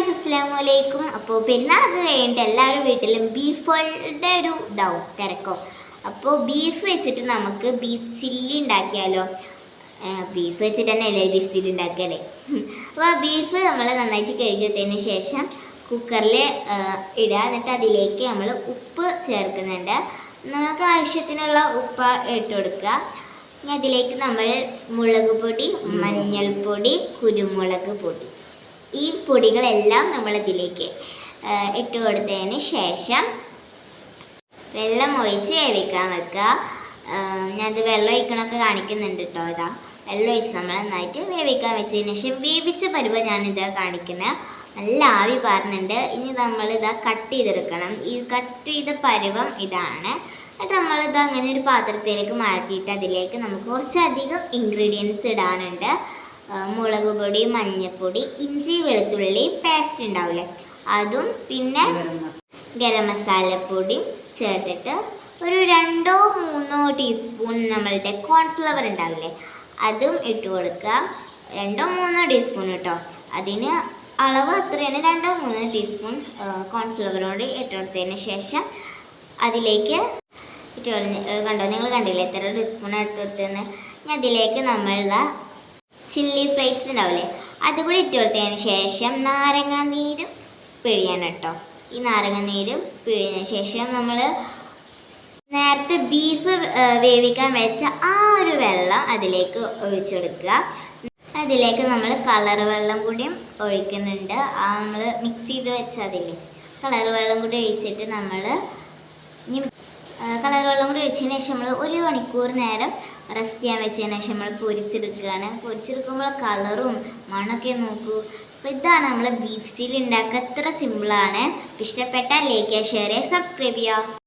Guys, അസ്സലാമു അലൈക്കും. അപ്പോൾ പെരുന്നാളൊക്കെ കഴിഞ്ഞിട്ട് എല്ലാവരും വീട്ടിലും ബീഫുകളുടെ ഒരു ഇതാവും തിരക്കോ. അപ്പോൾ ബീഫ് വെച്ചിട്ട് നമുക്ക് ബീഫ് ചില്ലി ഉണ്ടാക്കിയാലോ. ബീഫ് വെച്ചിട്ട് തന്നെ അല്ലേ ബീഫ് ചില്ലി ഉണ്ടാക്കിയാലേ. അപ്പോൾ ആ ബീഫ് നമ്മൾ നന്നായിട്ട് കഴുകിയതിന് ശേഷം കുക്കറിൽ ഇടുക. എന്നിട്ട് അതിലേക്ക് നമ്മൾ ഉപ്പ് ചേർക്കുന്നുണ്ട്. നമുക്ക് ആവശ്യത്തിനുള്ള ഉപ്പ് ഇട്ട് കൊടുക്കുക. ഇനി അതിലേക്ക് നമ്മൾ മുളക് പൊടി, മഞ്ഞൾപ്പൊടി, കുരുമുളക് പൊടി, ഈ പൊടികളെല്ലാം നമ്മളിതിലേക്ക് ഇട്ട് കൊടുത്തതിന് ശേഷം വെള്ളം ഒഴിച്ച് വേവിക്കാൻ വെക്കുക. ഞാനത് വെള്ളം ഒഴിക്കണമൊക്കെ കാണിക്കുന്നുണ്ട് കേട്ടോ. ഇതാ വെള്ളം ഒഴിച്ച് നമ്മൾ നന്നായിട്ട് വേവിക്കാൻ വെച്ചതിന് ശേഷം വേവിച്ച പരുവം ഞാനിത് കാണിക്കുന്നത്. നല്ല ആവി പാറുന്നുണ്ട്. ഇനി നമ്മളിതാ കട്ട് ചെയ്തെടുക്കണം. ഈ കട്ട് ചെയ്ത പരുവം ഇതാണ്. എന്നിട്ട് നമ്മളിത് അങ്ങനെ ഒരു പാത്രത്തിലേക്ക് മാറ്റിയിട്ട് അതിലേക്ക് നമുക്ക് കുറച്ചധികം ഇൻഗ്രീഡിയൻസ് ഇടാനുണ്ട്. മുളക് പൊടി, മഞ്ഞൾപ്പൊടി, ഇഞ്ചി വെളുത്തുള്ളി പേസ്റ്റ് ഉണ്ടാവില്ലേ അതും, പിന്നെ ഗരം മസാലപ്പൊടിയും ചേർത്തിട്ട് ഒരു 2-3 ടീസ്പൂൺ നമ്മളുടെ കോൺഫ്ലവർ ഉണ്ടാവില്ലേ അതും ഇട്ട് കൊടുക്കുക. 2-3 ടീസ്പൂൺ കേട്ടോ. അതിന് അളവ് അത്രയാണ്. 2-3 ടീസ്പൂൺ കോൺഫ്ലവറോട് ഇട്ട് കൊടുത്തതിന് ശേഷം അതിലേക്ക് കണ്ടോ, നിങ്ങൾ കണ്ടില്ലേ എത്ര ടീസ്പൂൺ ഇട്ട് കൊടുത്തതെന്ന്. അതിലേക്ക് നമ്മളുടെ ചില്ലി ഫ്ലേക്സ് ഉണ്ടാവില്ലേ അതുകൂടി ഇട്ട് കൊടുത്തതിന് ശേഷം നാരങ്ങ നീരും പിഴിയണം കേട്ടോ. ഈ നാരങ്ങ നീരും പിഴിഞ്ഞ ശേഷം നമ്മൾ നേരത്തെ ബീഫ് വേവിക്കാൻ വെച്ച ആ ഒരു വെള്ളം അതിലേക്ക് ഒഴിച്ചെടുക്കുക. അതിലേക്ക് നമ്മൾ കളർ വെള്ളം കൂടിയും ഒഴിക്കുന്നുണ്ട്. നമ്മൾ മിക്സ് ചെയ്ത് വെച്ചതില്ലേ കളർ വെള്ളം കൂടി ഒഴിച്ചിട്ട് നമ്മൾ കളർ വെള്ളം കൂടി ഒഴിച്ചതിന് ശേഷം നമ്മൾ 1 മണിക്കൂർ നേരം റെസ്റ്റ് ചെയ്യാൻ വെച്ചതിന് ശേഷം നമ്മൾ പൊരിച്ചെടുക്കുകയാണ്. പൊരിച്ചെടുക്കുമ്പോൾ കളറും മണമൊക്കെ നോക്കൂ. അപ്പോൾ ഇതാണ് നമ്മൾ ബീഫ് ചില്ലി ഉണ്ടാക്കുക. എത്ര സിമ്പിളാണ്. ഇഷ്ടപ്പെട്ടാൽ ലൈക്ക് ചെയ്യുക, ഷെയർ ചെയ്യുക, സബ്സ്ക്രൈബ് ചെയ്യുക.